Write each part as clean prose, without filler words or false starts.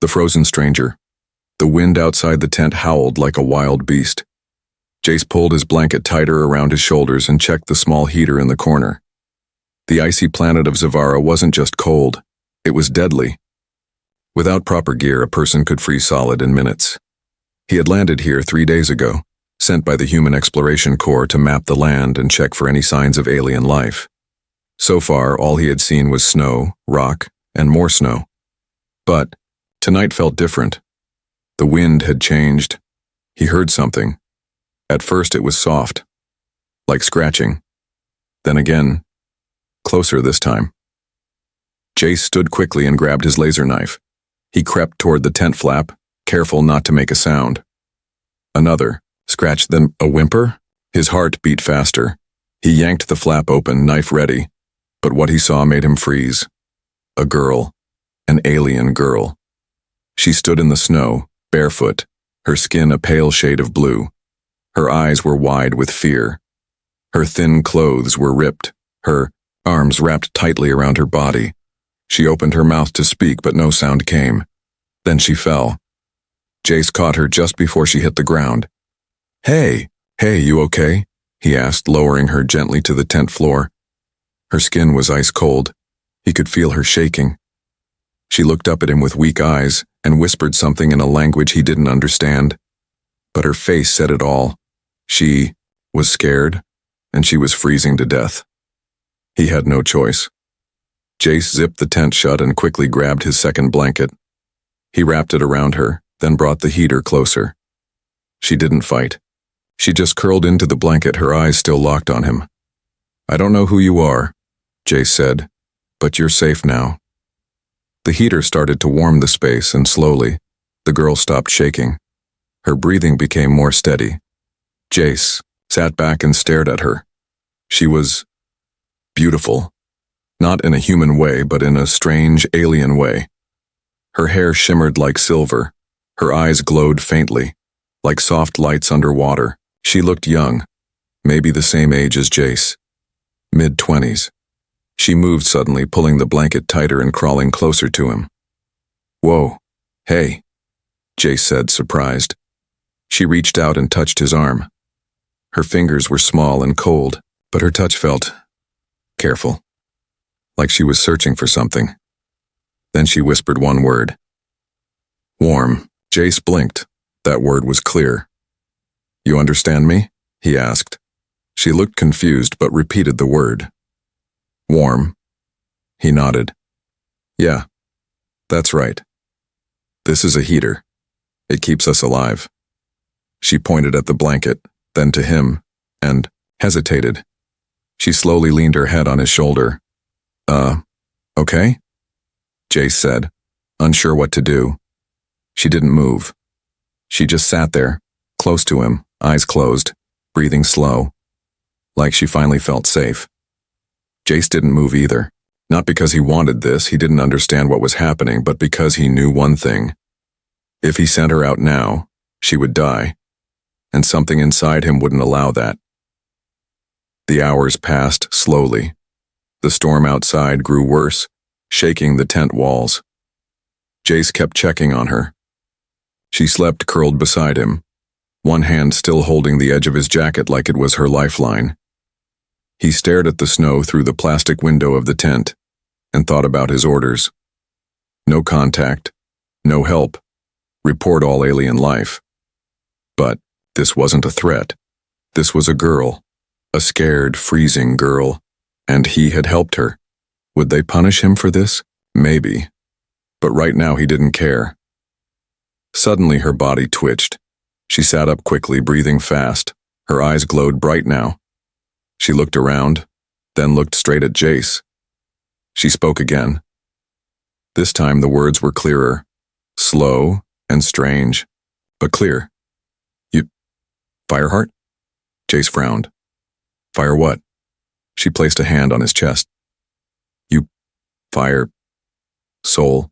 The frozen stranger. The wind outside the tent howled like a wild beast. Jace pulled his blanket tighter around his shoulders and checked the small heater in the corner. The icy planet of Zavara wasn't just cold, it was deadly. Without proper gear, a person could freeze solid in minutes. He had landed here 3 days ago, sent by the Human Exploration Corps to map the land and check for any signs of alien life. So far, all he had seen was snow, rock, and more snow. But tonight felt different. The wind had changed. He heard something. At first it was soft, like scratching. Then again, closer this time. Jace stood quickly and grabbed his laser knife. He crept toward the tent flap, careful not to make a sound. Another scratch, then a whimper. His heart beat faster. He yanked the flap open, knife ready, but what he saw made him freeze. A girl, an alien girl. She stood in the snow, barefoot, her skin a pale shade of blue. Her eyes were wide with fear. Her thin clothes were ripped, her arms wrapped tightly around her body. She opened her mouth to speak, but no sound came. Then she fell. Jace caught her just before she hit the ground. Hey, you okay?" he asked, lowering her gently to the tent floor. Her skin was ice cold. He could feel her shaking. She looked up at him with weak eyes and whispered something in a language he didn't understand. But her face said it all. She was scared, and she was freezing to death. He had no choice. Jace zipped the tent shut and quickly grabbed his second blanket. He wrapped it around her, then brought the heater closer. She didn't fight. She just curled into the blanket, her eyes still locked on him. "I don't know who you are," Jace said, "but you're safe now." The heater started to warm the space, and slowly, the girl stopped shaking. Her breathing became more steady. Jace sat back and stared at her. She was beautiful, not in a human way, but in a strange, alien way. Her hair shimmered like silver. Her eyes glowed faintly, like soft lights underwater. She looked young, maybe the same age as Jace. Mid-20s. She moved suddenly, pulling the blanket tighter and crawling closer to him. "Whoa, hey," Jace said, surprised. She reached out and touched his arm. Her fingers were small and cold, but her touch felt careful, like she was searching for something. Then she whispered one word. "Warm." Jace blinked. That word was clear. "You understand me?" he asked. She looked confused but repeated the word. "Warm." He nodded. "Yeah, that's right. This is a heater. It keeps us alive." She pointed at the blanket, then to him, and hesitated. She slowly leaned her head on his shoulder. Okay?" Jace said, unsure what to do. She didn't move. She just sat there, close to him, eyes closed, breathing slow, like she finally felt safe. Jace didn't move either, not because he wanted this, he didn't understand what was happening, but because he knew one thing. If he sent her out now, she would die, and something inside him wouldn't allow that. The hours passed slowly. The storm outside grew worse, shaking the tent walls. Jace kept checking on her. She slept curled beside him, one hand still holding the edge of his jacket like it was her lifeline. He stared at the snow through the plastic window of the tent and thought about his orders. No contact, no help, report all alien life. But this wasn't a threat. This was a girl, a scared, freezing girl, and he had helped her. Would they punish him for this? Maybe. But right now he didn't care. Suddenly her body twitched. She sat up quickly, breathing fast. Her eyes glowed bright now. She looked around, then looked straight at Jace. She spoke again. This time the words were clearer, slow and strange, but clear. "You, Fireheart?" Jace frowned. "Fire what?" She placed a hand on his chest. "You, fire, soul,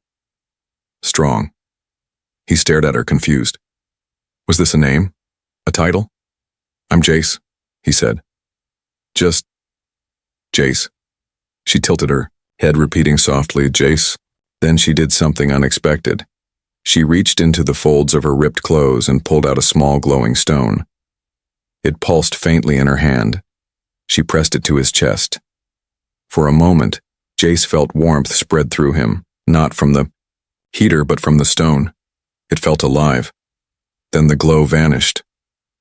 strong." He stared at her, confused. Was this a name? A title? "I'm Jace," he said. "Just Jace." She tilted her head, repeating softly, "Jace." Then she did something unexpected. She reached into the folds of her ripped clothes and pulled out a small glowing stone. It pulsed faintly in her hand. She pressed it to his chest. For a moment, Jace felt warmth spread through him, not from the heater but from the stone. It felt alive. Then the glow vanished.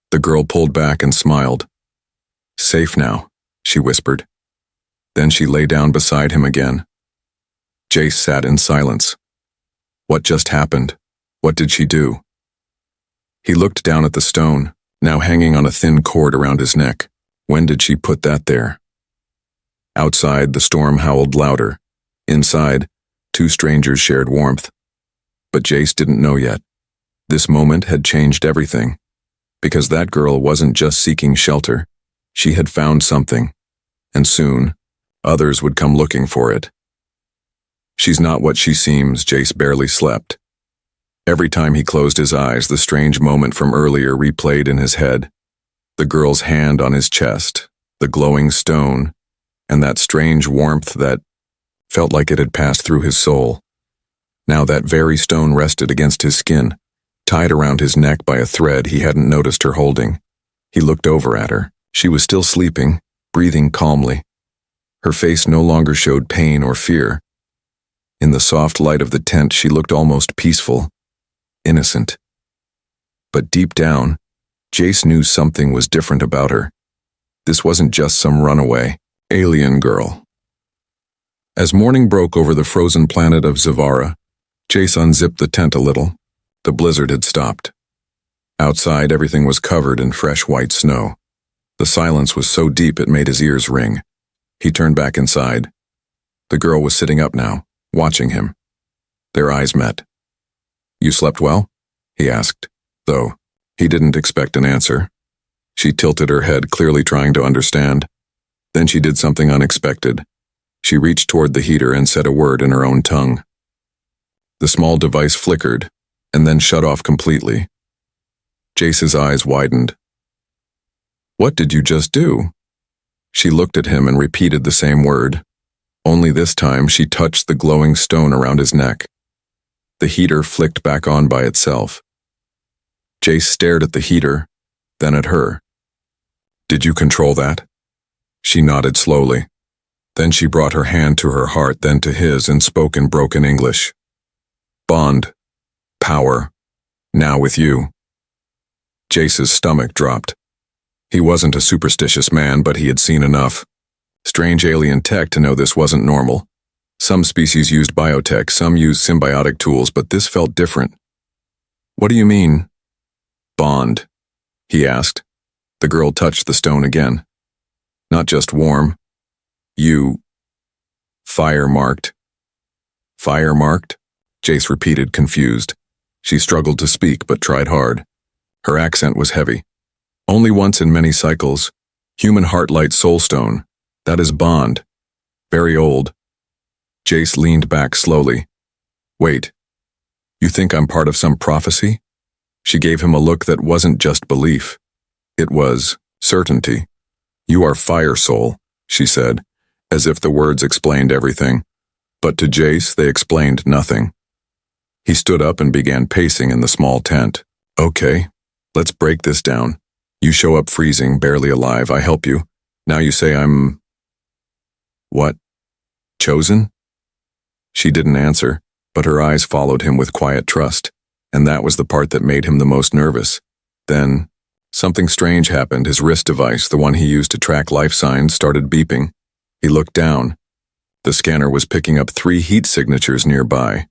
The girl pulled back and smiled. "Safe now," she whispered. Then she lay down beside him again. Jace sat in silence. What just happened? What did she do? He looked down at the stone, now hanging on a thin cord around his neck. When did she put that there? Outside, the storm howled louder. Inside, two strangers shared warmth. But Jace didn't know yet. This moment had changed everything. Because that girl wasn't just seeking shelter. She had found something. And soon, others would come looking for it. She's not what she seems. Jace barely slept. Every time he closed his eyes, the strange moment from earlier replayed in his head. The girl's hand on his chest, the glowing stone, and that strange warmth that felt like it had passed through his soul. Now that very stone rested against his skin, tied around his neck by a thread he hadn't noticed her holding. He looked over at her. She was still sleeping, breathing calmly. Her face no longer showed pain or fear. In the soft light of the tent, she looked almost peaceful, innocent. But deep down, Jace knew something was different about her. This wasn't just some runaway, alien girl. As morning broke over the frozen planet of Zavara, Jace unzipped the tent a little. The blizzard had stopped. Outside, everything was covered in fresh white snow. The silence was so deep it made his ears ring. He turned back inside. The girl was sitting up now, watching him. Their eyes met. "You slept well?" he asked, though he didn't expect an answer. She tilted her head, clearly trying to understand. Then she did something unexpected. She reached toward the heater and said a word in her own tongue. The small device flickered, and then shut off completely. Jace's eyes widened. "What did you just do?" She looked at him and repeated the same word. Only this time she touched the glowing stone around his neck. The heater flicked back on by itself. Jace stared at the heater, then at her. "Did you control that?" She nodded slowly. Then she brought her hand to her heart, then to his, and spoke in broken English. "Bond. Power. Now with you." Jace's stomach dropped. He wasn't a superstitious man, but he had seen enough. Strange alien tech to know this wasn't normal. Some species used biotech, some used symbiotic tools, but this felt different. "What do you mean?" "Bond," he asked. The girl touched the stone again. "Not just warm. You... fire-marked." "Fire-marked?" Jace repeated, confused. She struggled to speak, but tried hard. Her accent was heavy. "Only once in many cycles. Human heartlight soulstone. That is bond. Very old." Jace leaned back slowly. "Wait. You think I'm part of some prophecy?" She gave him a look that wasn't just belief. It was certainty. "You are fire soul," she said, as if the words explained everything. But to Jace, they explained nothing. He stood up and began pacing in the small tent. "Okay, let's break this down. You show up freezing, barely alive, I help you. Now you say I'm... what? Chosen?" She didn't answer, but her eyes followed him with quiet trust, and that was the part that made him the most nervous. Then, something strange happened. His wrist device, the one he used to track life signs, started beeping. He looked down. The scanner was picking up 3 heat signatures nearby.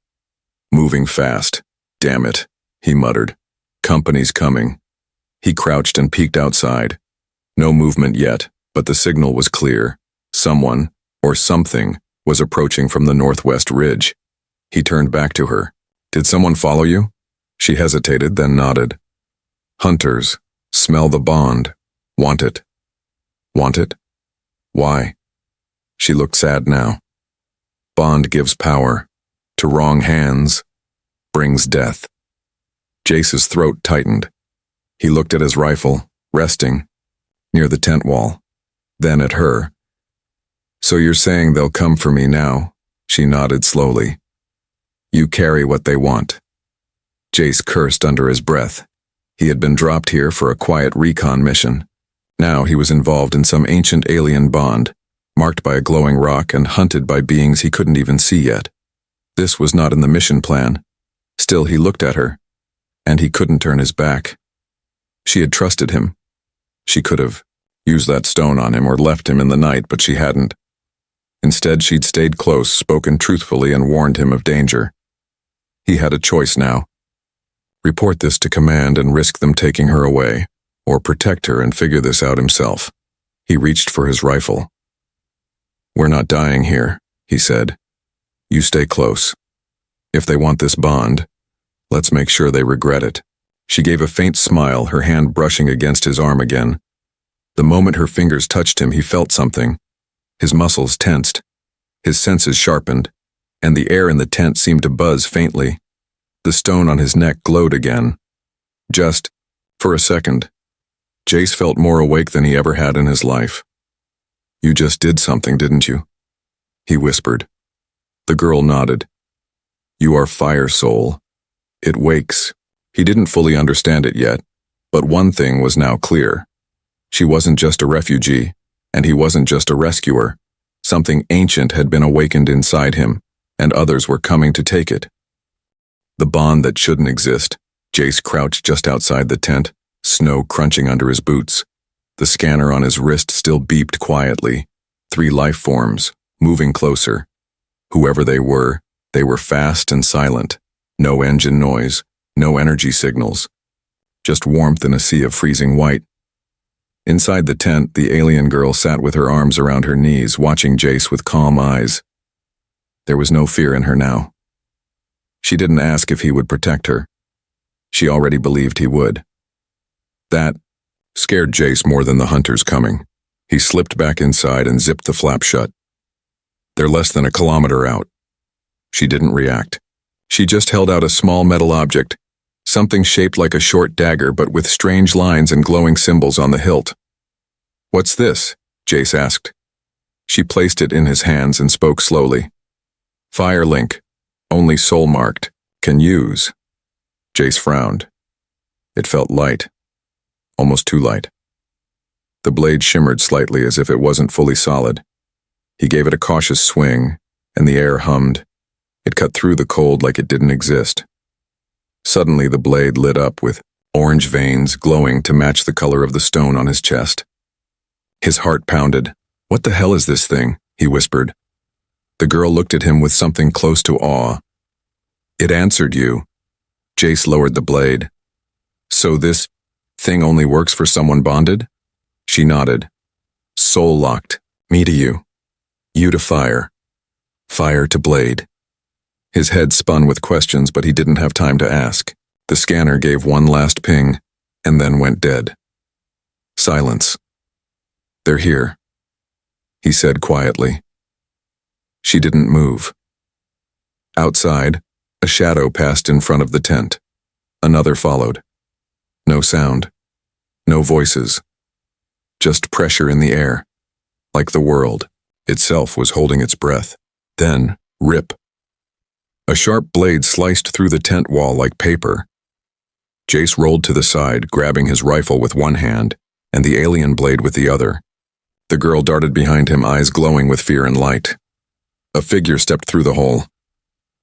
"Moving fast. Damn it," he muttered. "Company's coming." He crouched and peeked outside. No movement yet, but the signal was clear. Someone, or something, was approaching from the northwest ridge. He turned back to her. "Did someone follow you?" She hesitated, then nodded. "Hunters. Smell the bond. Want it." "Want it? Why?" She looked sad now. "Bond gives power. To wrong hands, brings death." Jace's throat tightened. He looked at his rifle, resting, near the tent wall. Then at her. "So you're saying they'll come for me now?" She nodded slowly. "You carry what they want." Jace cursed under his breath. He had been dropped here for a quiet recon mission. Now he was involved in some ancient alien bond, marked by a glowing rock and hunted by beings he couldn't even see yet. This was not in the mission plan. Still, he looked at her, and he couldn't turn his back. She had trusted him. She could have used that stone on him or left him in the night, but she hadn't. Instead, she'd stayed close, spoken truthfully, and warned him of danger. He had a choice now. Report this to command and risk them taking her away, or protect her and figure this out himself. He reached for his rifle. "We're not dying here," he said. "You stay close. If they want this bond, let's make sure they regret it." She gave a faint smile, her hand brushing against his arm again. The moment her fingers touched him, he felt something. His muscles tensed, his senses sharpened, and the air in the tent seemed to buzz faintly. The stone on his neck glowed again. Just for a second, Jace felt more awake than he ever had in his life. "You just did something, didn't you?" he whispered. The girl nodded. "You are fire soul. It wakes." He didn't fully understand it yet, but one thing was now clear. She wasn't just a refugee, and he wasn't just a rescuer. Something ancient had been awakened inside him, and others were coming to take it. The bond that shouldn't exist. Jace crouched just outside the tent, snow crunching under his boots. The scanner on his wrist still beeped quietly. 3 life forms, moving closer. Whoever they were fast and silent. No engine noise, no energy signals. Just warmth in a sea of freezing white. Inside the tent, the alien girl sat with her arms around her knees, watching Jace with calm eyes. There was no fear in her now. She didn't ask if he would protect her. She already believed he would. That scared Jace more than the hunters coming. He slipped back inside and zipped the flap shut. They're less than a kilometer out. She didn't react. She just held out a small metal object, something shaped like a short dagger but with strange lines and glowing symbols on the hilt. "What's this?" Jace asked. She placed it in his hands and spoke slowly. "Fire link. Only soul-marked. Can use." Jace frowned. It felt light. Almost too light. The blade shimmered slightly as if it wasn't fully solid. He gave it a cautious swing, and the air hummed. It cut through the cold like it didn't exist. Suddenly the blade lit up with orange veins glowing to match the color of the stone on his chest. His heart pounded. "What the hell is this thing?" he whispered. The girl looked at him with something close to awe. "It answered you." Jace lowered the blade. "So this thing only works for someone bonded?" She nodded. "Soul-locked. Me to you. You to fire. Fire to blade." His head spun with questions, but he didn't have time to ask. The scanner gave one last ping, and then went dead. Silence. "They're here," he said quietly. She didn't move. Outside, a shadow passed in front of the tent. Another followed. No sound. No voices. Just pressure in the air, like the world itself was holding its breath. Then, rip. A sharp blade sliced through the tent wall like paper. Jace rolled to the side, grabbing his rifle with one hand and the alien blade with the other. The girl darted behind him, eyes glowing with fear and light. A figure stepped through the hole.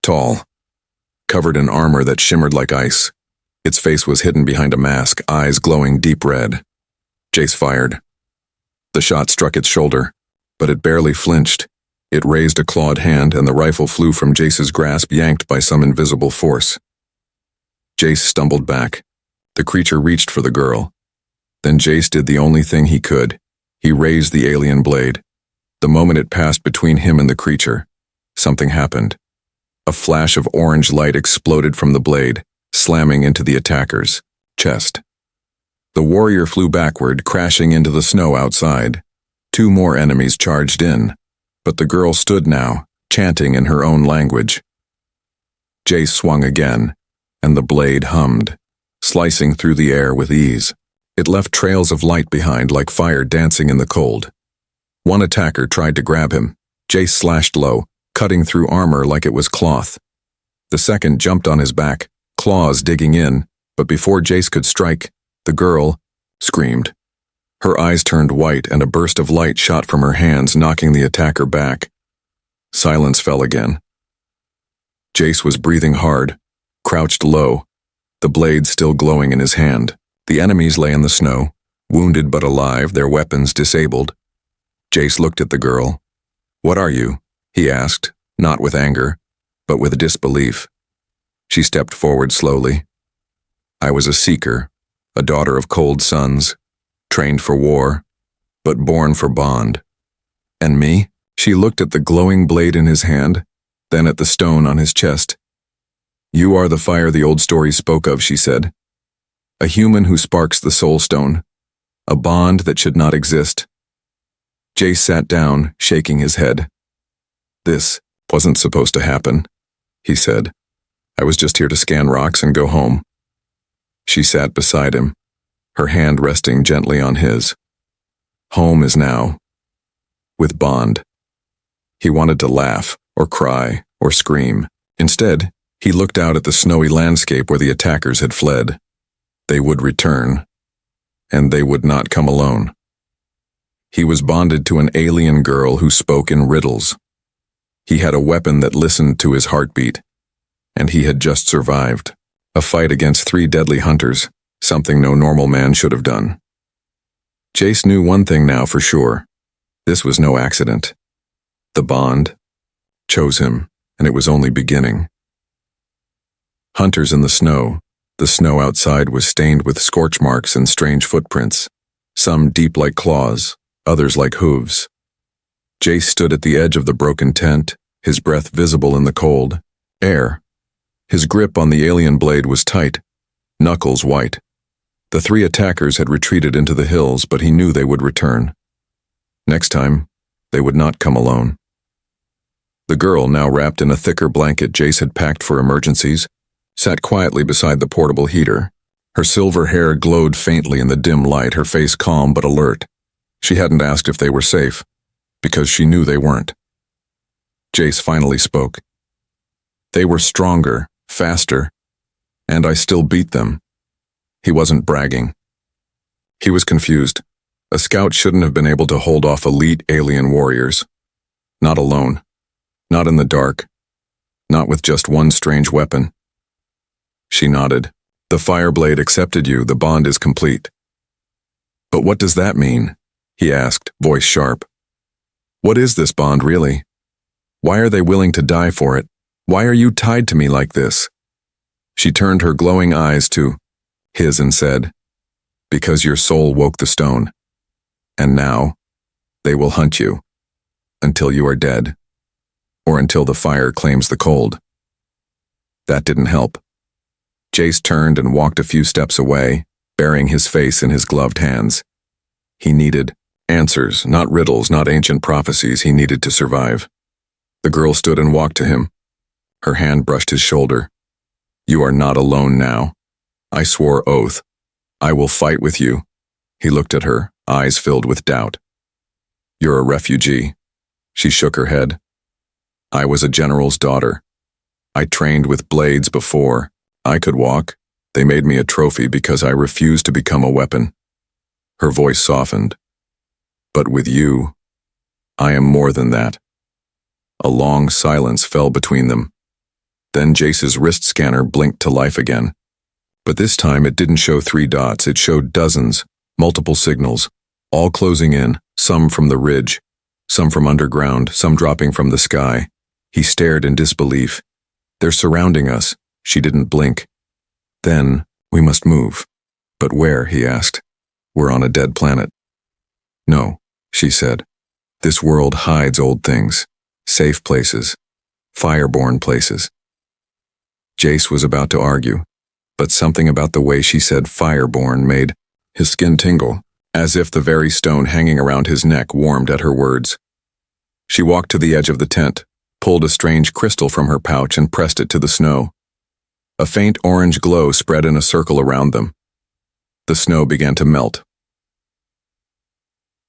Tall, covered in armor that shimmered like ice. Its face was hidden behind a mask, eyes glowing deep red. Jace fired. The shot struck its shoulder, but it barely flinched. It raised a clawed hand, and the rifle flew from Jace's grasp, yanked by some invisible force. Jace stumbled back. The creature reached for the girl. Then Jace did the only thing he could. He raised the alien blade. The moment it passed between him and the creature, something happened. A flash of orange light exploded from the blade, slamming into the attacker's chest. The warrior flew backward, crashing into the snow outside. 2 more enemies charged in, but the girl stood now, chanting in her own language. Jace swung again, and the blade hummed, slicing through the air with ease. It left trails of light behind like fire dancing in the cold. One attacker tried to grab him. Jace slashed low, cutting through armor like it was cloth. The second jumped on his back, claws digging in, but before Jace could strike, the girl screamed. Her eyes turned white and a burst of light shot from her hands, knocking the attacker back. Silence fell again. Jace was breathing hard, crouched low, the blade still glowing in his hand. The enemies lay in the snow, wounded but alive, their weapons disabled. Jace looked at the girl. "What are you?" he asked, not with anger, but with disbelief. She stepped forward slowly. "I was a seeker, a daughter of cold suns, trained for war, but born for bond." "And me?" She looked at the glowing blade in his hand, then at the stone on his chest. "You are the fire the old story spoke of," she said. "A human who sparks the soul stone, a bond that should not exist." Jace sat down, shaking his head. "This wasn't supposed to happen," he said. "I was just here to scan rocks and go home." She sat beside him, her hand resting gently on his. Home is now. With Bond. He wanted to laugh, or cry, or scream. Instead, he looked out at the snowy landscape where the attackers had fled. They would return. And they would not come alone. He was bonded to an alien girl who spoke in riddles. He had a weapon that listened to his heartbeat. And he had just survived. A fight against 3 deadly hunters, something no normal man should have done. Jace knew one thing now for sure. This was no accident. The bond chose him, and it was only beginning. Hunters in the snow outside was stained with scorch marks and strange footprints, some deep like claws, others like hooves. Jace stood at the edge of the broken tent, his breath visible in the cold air. His grip on the alien blade was tight, knuckles white. The 3 attackers had retreated into the hills, but he knew they would return. Next time, they would not come alone. The girl, now wrapped in a thicker blanket Jace had packed for emergencies, sat quietly beside the portable heater. Her silver hair glowed faintly in the dim light, her face calm but alert. She hadn't asked if they were safe, because she knew they weren't. Jace finally spoke. "They were stronger, faster, and I still beat them." He wasn't bragging. He was confused. A scout shouldn't have been able to hold off elite alien warriors. Not alone. Not in the dark. Not with just one strange weapon. She nodded. "The Fireblade accepted you. The bond is complete." "But what does that mean?" he asked, voice sharp. "What is this bond, really? Why are they willing to die for it? Why are you tied to me like this?" She turned her glowing eyes to his and said, "Because your soul woke the stone. And now, they will hunt you. Until you are dead. Or until the fire claims the cold." That didn't help. Jace turned and walked a few steps away, burying his face in his gloved hands. He needed answers, not riddles, not ancient prophecies. He needed to survive. The girl stood and walked to him. Her hand brushed his shoulder. "You are not alone now. I swore oath. I will fight with you." He looked at her, eyes filled with doubt. "You're a refugee." She shook her head. "I was a general's daughter. I trained with blades before. I could walk. They made me a trophy because I refused to become a weapon." Her voice softened. "But with you, I am more than that." A long silence fell between them. Then Jace's wrist scanner blinked to life again. But this time it didn't show 3 dots, it showed dozens, multiple signals, all closing in, some from the ridge, some from underground, some dropping from the sky. He stared in disbelief. "They're surrounding us." She didn't blink. "Then, we must move." "But where?" he asked. "We're on a dead planet." "No," she said. "This world hides old things, safe places, fireborn places." Jace was about to argue, but something about the way she said fireborn made his skin tingle, as if the very stone hanging around his neck warmed at her words. She walked to the edge of the tent, pulled a strange crystal from her pouch and pressed it to the snow. A faint orange glow spread in a circle around them. The snow began to melt.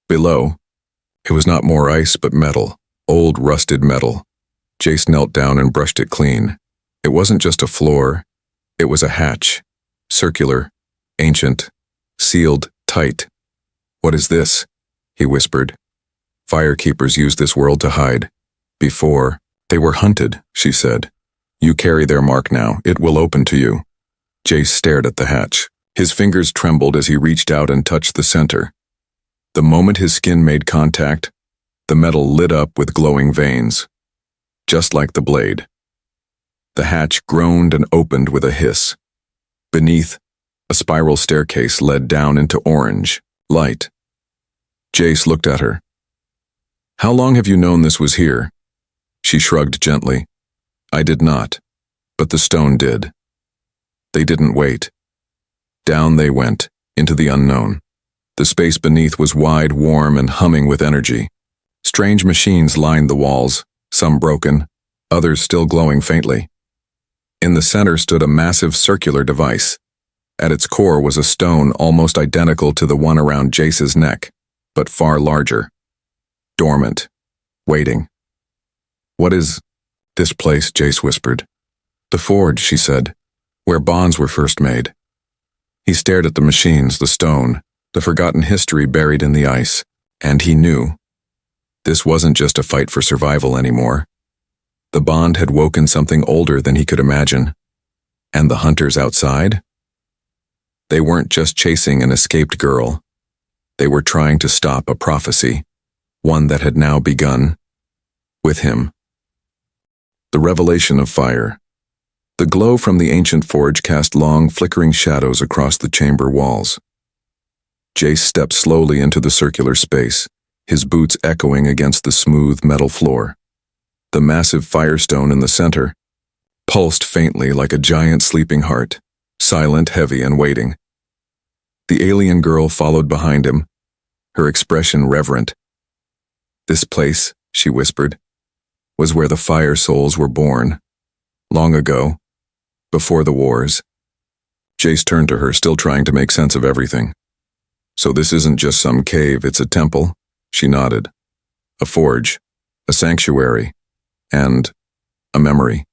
Below, it was not more ice but metal, old rusted metal. Jace knelt down and brushed it clean. It wasn't just a floor, It was a hatch. Circular, ancient, sealed tight. "What is this?" he whispered. "Firekeepers use this world to hide. Before, they were hunted," she said. "You carry their mark now. It will open to you." Jace stared at the hatch. His fingers trembled as he reached out and touched the center. The moment his skin made contact, the metal lit up with glowing veins, just like the blade. The hatch groaned and opened with a hiss. Beneath, a spiral staircase led down into orange light. Jace looked at her. "How long have you known this was here?" She shrugged gently. "I did not, but the stone did." They didn't wait. Down they went, into the unknown. The space beneath was wide, warm, and humming with energy. Strange machines lined the walls, some broken, others still glowing faintly. In the center stood a massive circular device. At its core was a stone almost identical to the one around Jace's neck, but far larger. Dormant. Waiting. "What is this place?" Jace whispered. "The forge," she said, "where bonds were first made." He stared at the machines, the stone, the forgotten history buried in the ice, and he knew. This wasn't just a fight for survival anymore. The bond had woken something older than he could imagine. And the hunters outside? They weren't just chasing an escaped girl. They were trying to stop a prophecy, one that had now begun. With him. The revelation of fire. The glow from the ancient forge cast long, flickering shadows across the chamber walls. Jace stepped slowly into the circular space, his boots echoing against the smooth metal floor. The massive firestone in the center pulsed faintly like a giant sleeping heart, silent, heavy, and waiting. The alien girl followed behind him, her expression reverent. "This place," she whispered, "was where the fire souls were born. Long ago, before the wars." Jace turned to her, still trying to make sense of everything. "So this isn't just some cave, it's a temple?" She nodded. "A forge, a sanctuary, and a memory."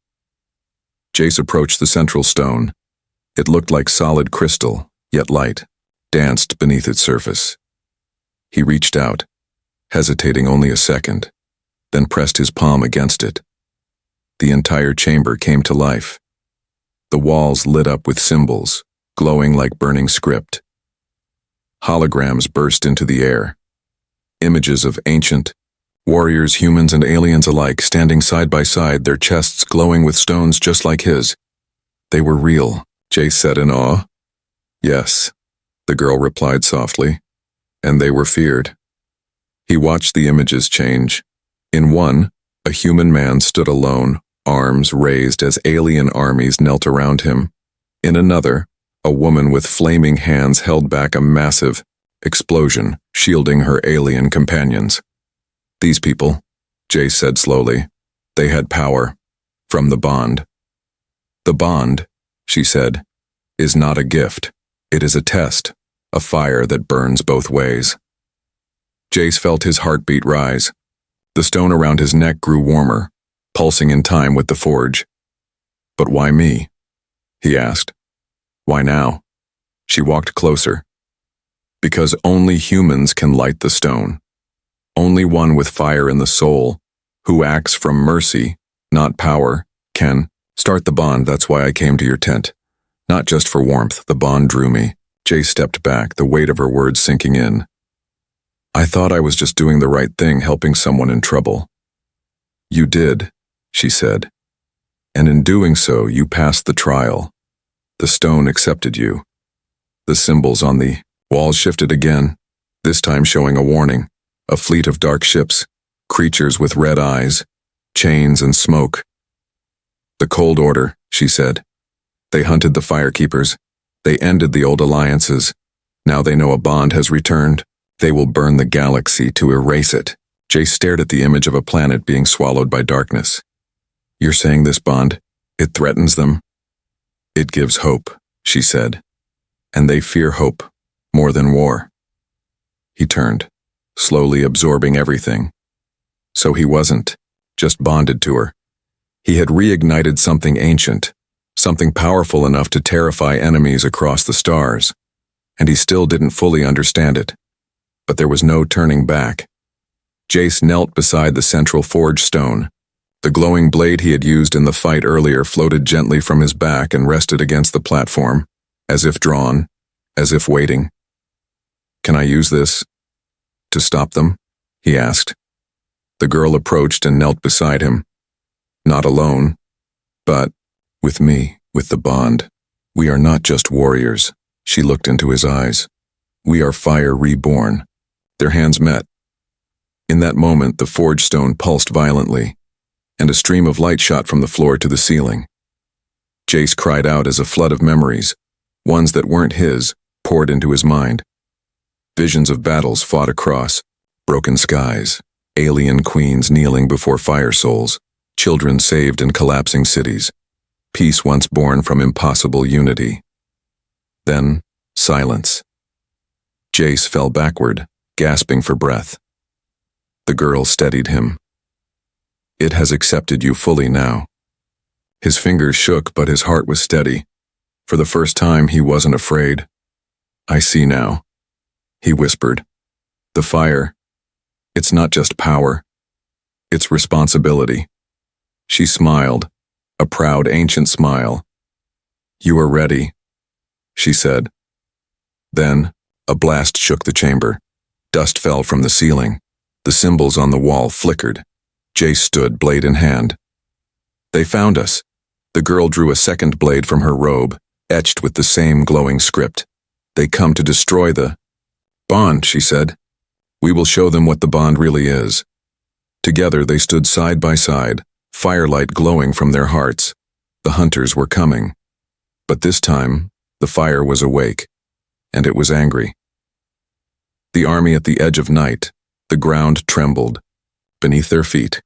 Jace approached the central stone. It looked like solid crystal, yet light, danced beneath its surface. He reached out, hesitating only a second, then pressed his palm against it. The entire chamber came to life. The walls lit up with symbols, glowing like burning script. Holograms burst into the air. Images of ancient warriors, humans and aliens alike, standing side by side, their chests glowing with stones just like his. "They were real," Jace said in awe. "Yes," the girl replied softly, "and they were feared." He watched the images change. In one, a human man stood alone, arms raised as alien armies knelt around him. In another, a woman with flaming hands held back a massive explosion, shielding her alien companions. "These people," Jace said slowly, "they had power. From the bond." "The bond," she said, "is not a gift. It is a test, a fire that burns both ways." Jace felt his heartbeat rise. The stone around his neck grew warmer, pulsing in time with the forge. "But why me?" he asked. "Why now?" She walked closer. "Because only humans can light the stone. Only one with fire in the soul, who acts from mercy, not power, can start the bond. That's why I came to your tent. Not just for warmth, the bond drew me." Jace stepped back, the weight of her words sinking in. "I thought I was just doing the right thing, helping someone in trouble." "You did," she said. "And in doing so, you passed the trial. The stone accepted you." The symbols on the walls shifted again, this time showing a warning. A fleet of dark ships, creatures with red eyes, chains and smoke. "The Cold Order," she said. "They hunted the firekeepers. They ended the old alliances. Now they know a bond has returned. They will burn the galaxy to erase it." Jace stared at the image of a planet being swallowed by darkness. "You're saying this bond, it threatens them?" "It gives hope," she said. "And they fear hope more than war." He turned, slowly absorbing everything. So he wasn't just bonded to her. He had reignited something ancient, something powerful enough to terrify enemies across the stars, and he still didn't fully understand it. But there was no turning back. Jace knelt beside the central forge stone. The glowing blade he had used in the fight earlier floated gently from his back and rested against the platform, as if drawn, as if waiting. "Can I use this to stop them?" he asked. The girl approached and knelt beside him. "Not alone, but with me, with the bond. We are not just warriors." She looked into his eyes. "We are fire reborn." Their hands met. In that moment, the forge stone pulsed violently, and a stream of light shot from the floor to the ceiling. Jace cried out as a flood of memories, ones that weren't his, poured into his mind. Visions of battles fought across, broken skies, alien queens kneeling before fire souls, children saved in collapsing cities, peace once born from impossible unity. Then, silence. Jace fell backward, gasping for breath. The girl steadied him. "It has accepted you fully now." His fingers shook, but his heart was steady. For the first time, he wasn't afraid. "I see now," he whispered. "The fire, it's not just power. It's responsibility." She smiled, a proud ancient smile. "You are ready," she said. Then, a blast shook the chamber. Dust fell from the ceiling. The symbols on the wall flickered. Jace stood, blade in hand. "They found us." The girl drew a second blade from her robe, etched with the same glowing script. "They come to destroy the bond," she said. "We will show them what the bond really is." Together they stood side by side, firelight glowing from their hearts. The hunters were coming. But this time, the fire was awake, and it was angry. The army at the edge of night, the ground trembled beneath their feet.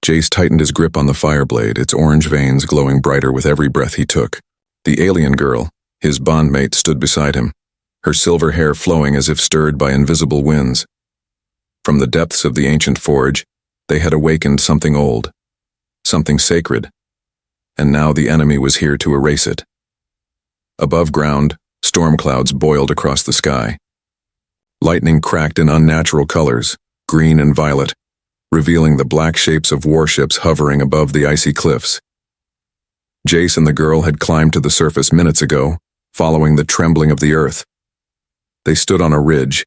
Jace tightened his grip on the fireblade, its orange veins glowing brighter with every breath he took. The alien girl, his bondmate, stood beside him, her silver hair flowing as if stirred by invisible winds. From the depths of the ancient forge, they had awakened something old, something sacred, and now the enemy was here to erase it. Above ground, storm clouds boiled across the sky. Lightning cracked in unnatural colors, green and violet, revealing the black shapes of warships hovering above the icy cliffs. Jace and the girl had climbed to the surface minutes ago, following the trembling of the earth. They stood on a ridge,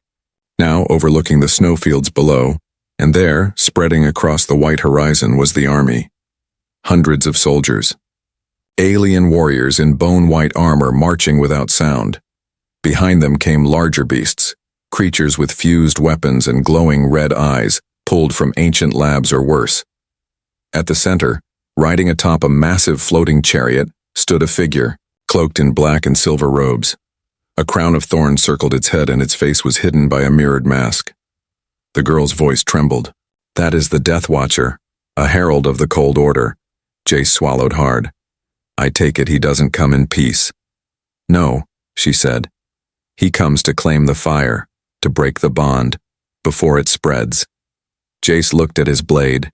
now overlooking the snowfields below, and there, spreading across the white horizon, was the army. Hundreds of soldiers. Alien warriors in bone-white armor marching without sound. Behind them came larger beasts, creatures with fused weapons and glowing red eyes, pulled from ancient labs or worse. At the center, riding atop a massive floating chariot, stood a figure, cloaked in black and silver robes. A crown of thorns circled its head and its face was hidden by a mirrored mask. The girl's voice trembled. "That is the Death Watcher, a herald of the Cold Order." Jace swallowed hard. "I take it he doesn't come in peace." "No," she said. "He comes to claim the fire, to break the bond, before it spreads." Jace looked at his blade.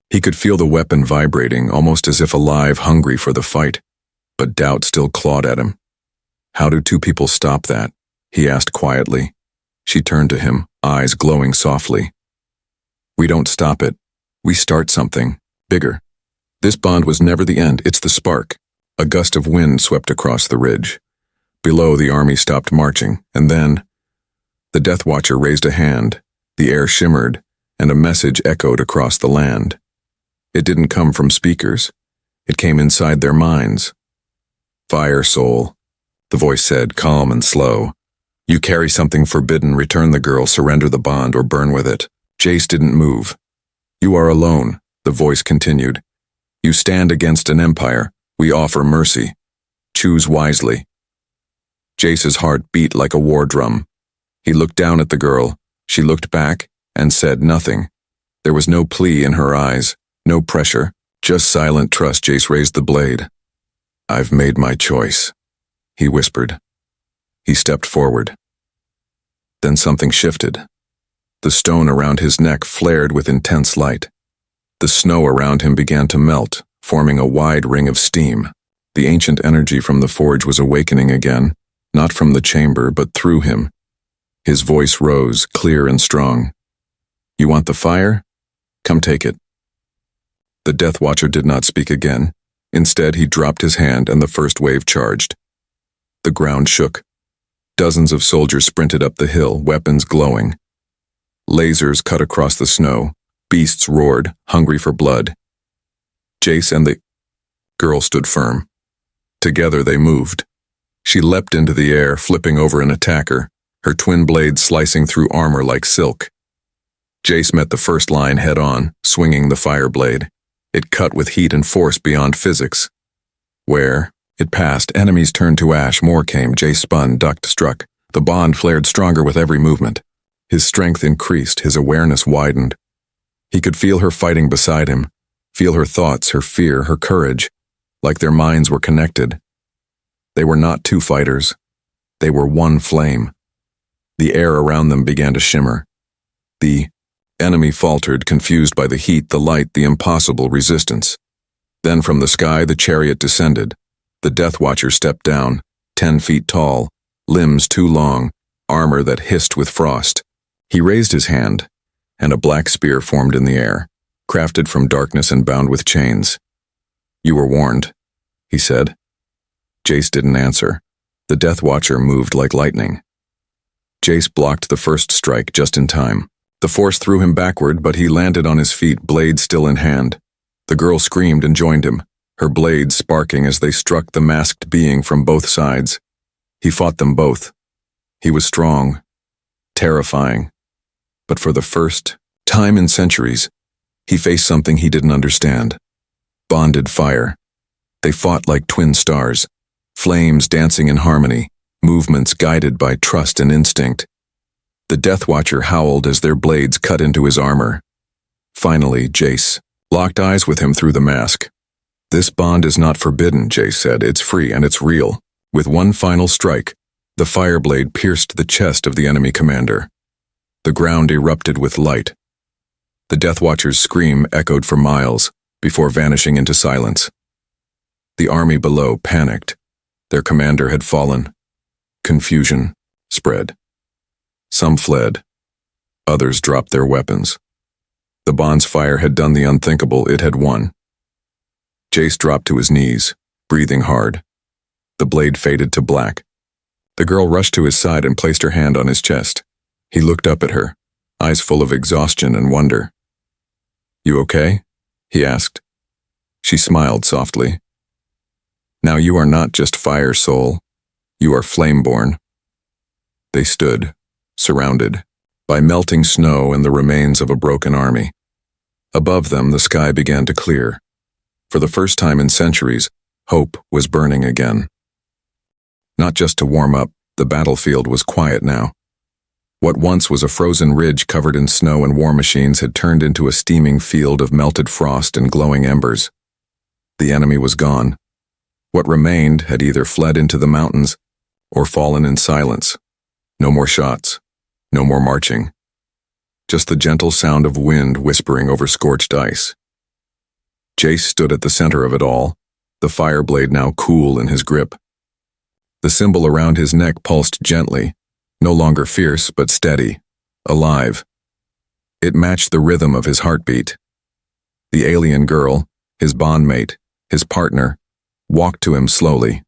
He could feel the weapon vibrating, almost as if alive, hungry for the fight. But doubt still clawed at him. "How do two people stop that?" he asked quietly. She turned to him, eyes glowing softly. "We don't stop it. We start something bigger. This bond was never the end, it's the spark." A gust of wind swept across the ridge. Below, the army stopped marching, and then the Death Watcher raised a hand. The air shimmered, and a message echoed across the land. It didn't come from speakers. It came inside their minds. "Fire, soul," the voice said, calm and slow. "You carry something forbidden. Return the girl, surrender the bond, or burn with it." Jace didn't move. "You are alone," the voice continued. "You stand against an empire. We offer mercy. Choose wisely." Jace's heart beat like a war drum. He looked down at the girl. She looked back and said nothing. There was no plea in her eyes, no pressure, just silent trust. Jace raised the blade. "I've made my choice," he whispered. He stepped forward. Then something shifted. The stone around his neck flared with intense light. The snow around him began to melt, forming a wide ring of steam. The ancient energy from the forge was awakening again, not from the chamber, but through him. His voice rose, clear and strong. "You want the fire? Come take it." The Death Watcher did not speak again. Instead, he dropped his hand and the first wave charged. The ground shook. Dozens of soldiers sprinted up the hill, weapons glowing. Lasers cut across the snow. Beasts roared, hungry for blood. Jace and the girl stood firm. Together they moved. She leapt into the air, flipping over an attacker, her twin blades slicing through armor like silk. Jace met the first line head-on, swinging the fire blade. It cut with heat and force beyond physics. Where it passed, enemies turned to ash, more came. Jace spun, ducked, struck. The bond flared stronger with every movement. His strength increased, his awareness widened. He could feel her fighting beside him, feel her thoughts, her fear, her courage, like their minds were connected. They were not two fighters. They were one flame. The air around them began to shimmer. The enemy faltered, confused by the heat, the light, the impossible resistance. Then from the sky the chariot descended. The Death Watcher stepped down, 10 feet tall, limbs too long, armor that hissed with frost. He raised his hand, and a black spear formed in the air, crafted from darkness and bound with chains. "You were warned," he said. Jace didn't answer. The Death Watcher moved like lightning. Jace blocked the first strike just in time. The force threw him backward, but he landed on his feet, blade still in hand. The girl screamed and joined him, her blades sparking as they struck the masked being from both sides. He fought them both. He was strong, terrifying. But for the first time in centuries, he faced something he didn't understand. Bonded fire. They fought like twin stars, flames dancing in harmony, movements guided by trust and instinct. The Death Watcher howled as their blades cut into his armor. Finally, Jace locked eyes with him through the mask. "This bond is not forbidden," Jace said. "It's free and it's real." With one final strike, the fire blade pierced the chest of the enemy commander. The ground erupted with light. The Death Watcher's scream echoed for miles before vanishing into silence. The army below panicked. Their commander had fallen. Confusion spread. Some fled. Others dropped their weapons. The bond's fire had done the unthinkable. It had won. Jace dropped to his knees, breathing hard. The blade faded to black. The girl rushed to his side and placed her hand on his chest. He looked up at her, eyes full of exhaustion and wonder. "You okay?" he asked. She smiled softly. "Now you are not just fire soul. You are flame-born." They stood, surrounded by melting snow and the remains of a broken army. Above them, the sky began to clear. For the first time in centuries, hope was burning again. Not just to warm up, the battlefield was quiet now. What once was a frozen ridge covered in snow and war machines had turned into a steaming field of melted frost and glowing embers. The enemy was gone. What remained had either fled into the mountains or fallen in silence. No more shots, no more marching. Just the gentle sound of wind whispering over scorched ice. Jace stood at the center of it all, the fire blade now cool in his grip. The symbol around his neck pulsed gently, no longer fierce but steady, alive. It matched the rhythm of his heartbeat. The alien girl, his bondmate, his partner, walked to him slowly.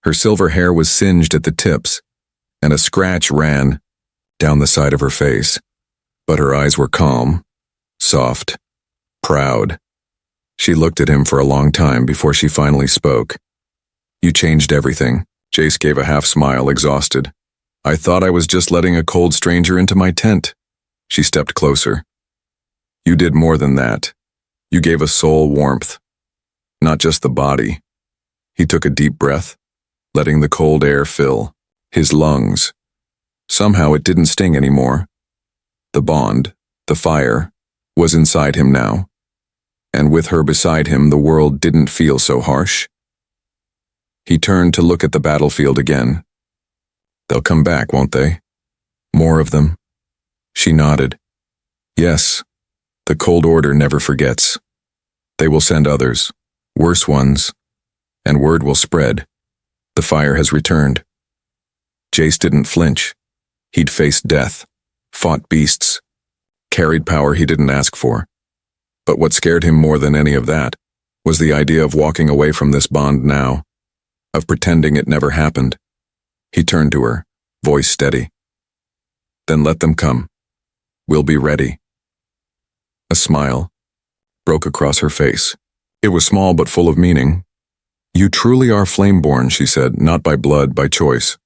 Her silver hair was singed at the tips, and a scratch ran down the side of her face. But her eyes were calm, soft, proud. She looked at him for a long time before she finally spoke. "You changed everything." Jace gave a half smile, exhausted. "I thought I was just letting a cold stranger into my tent." She stepped closer. "You did more than that. You gave a soul warmth, not just the body." He took a deep breath, letting the cold air fill his lungs. Somehow it didn't sting anymore. The bond, the fire, was inside him now. And with her beside him, the world didn't feel so harsh. He turned to look at the battlefield again. "They'll come back, won't they? More of them?" She nodded. "Yes, the Cold Order never forgets. They will send others, worse ones, And word will spread. The fire has returned. Jace didn't flinch. He'd faced death, fought beasts, carried power he didn't ask for. But what scared him more than any of that was the idea of walking away from this bond now, of pretending it never happened. He turned to her, voice steady. Then let them come. We'll be ready. A smile broke across her face. It was small but full of meaning. You truly are flame-born, she said, not by blood, by choice.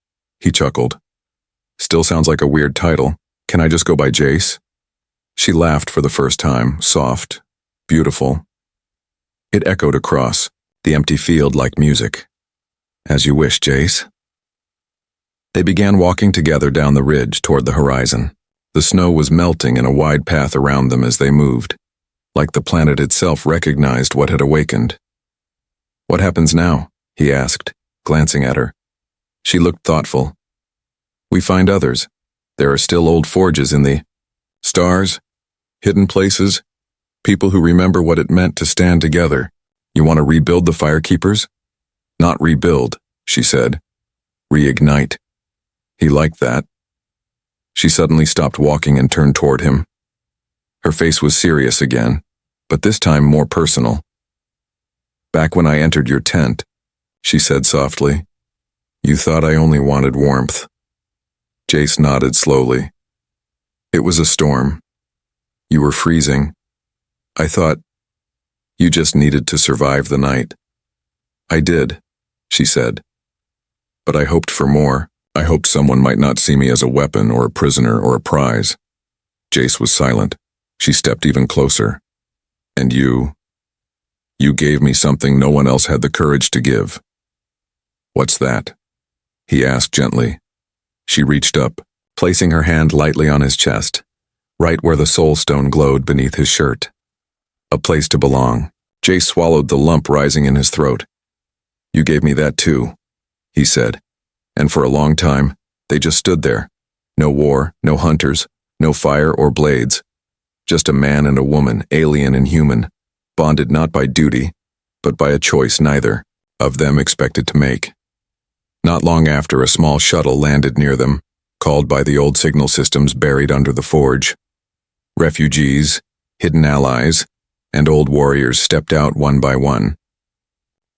He chuckled. Still sounds like a weird title. Can I just go by Jace? She laughed for the first time, soft, beautiful. It echoed across the empty field like music. As you wish, Jace. They began walking together down the ridge toward the horizon. The snow was melting in a wide path around them as they moved, like the planet itself recognized what had awakened. What happens now? He asked, glancing at her. She looked thoughtful. We find others. There are still old forges in the stars, hidden places, people who remember what it meant to stand together. You want to rebuild the Firekeepers? Not rebuild, she said. Reignite. He liked that. She suddenly stopped walking and turned toward him. Her face was serious again, but this time more personal. Back when I entered your tent, she said softly, you thought I only wanted warmth. Jace nodded slowly. It was a storm. You were freezing. I thought you just needed to survive the night. I did, she said. But I hoped for more. I hoped someone might not see me as a weapon or a prisoner or a prize. Jace was silent. She stepped even closer. And you gave me something no one else had the courage to give. What's that? He asked gently. She reached up, placing her hand lightly on his chest, right where the soul stone glowed beneath his shirt. A place to belong. Jace swallowed the lump rising in his throat. You gave me that too, he said. And for a long time, they just stood there. No war, no hunters, no fire or blades. Just a man and a woman, alien and human, bonded not by duty, but by a choice neither of them expected to make. Not long after, a small shuttle landed near them, called by the old signal systems buried under the forge. Refugees, hidden allies, and old warriors stepped out one by one.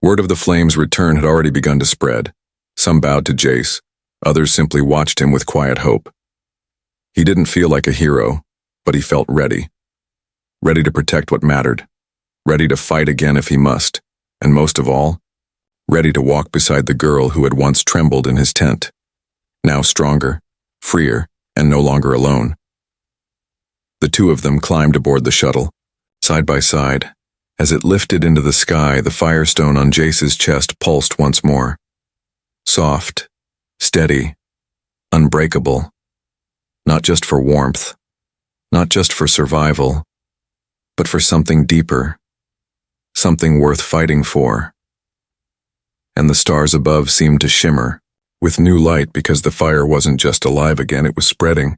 Word of the flames' return had already begun to spread. Some bowed to Jace, others simply watched him with quiet hope. He didn't feel like a hero, but he felt ready. Ready to protect what mattered. Ready to fight again if he must, and most of all, ready to walk beside the girl who had once trembled in his tent, now stronger, freer, and no longer alone. The two of them climbed aboard the shuttle, side by side. As it lifted into the sky, the firestone on Jace's chest pulsed once more. Soft, steady, unbreakable. Not just for warmth, not just for survival, but for something deeper, something worth fighting for. And the stars above seemed to shimmer with new light because the fire wasn't just alive again, it was spreading.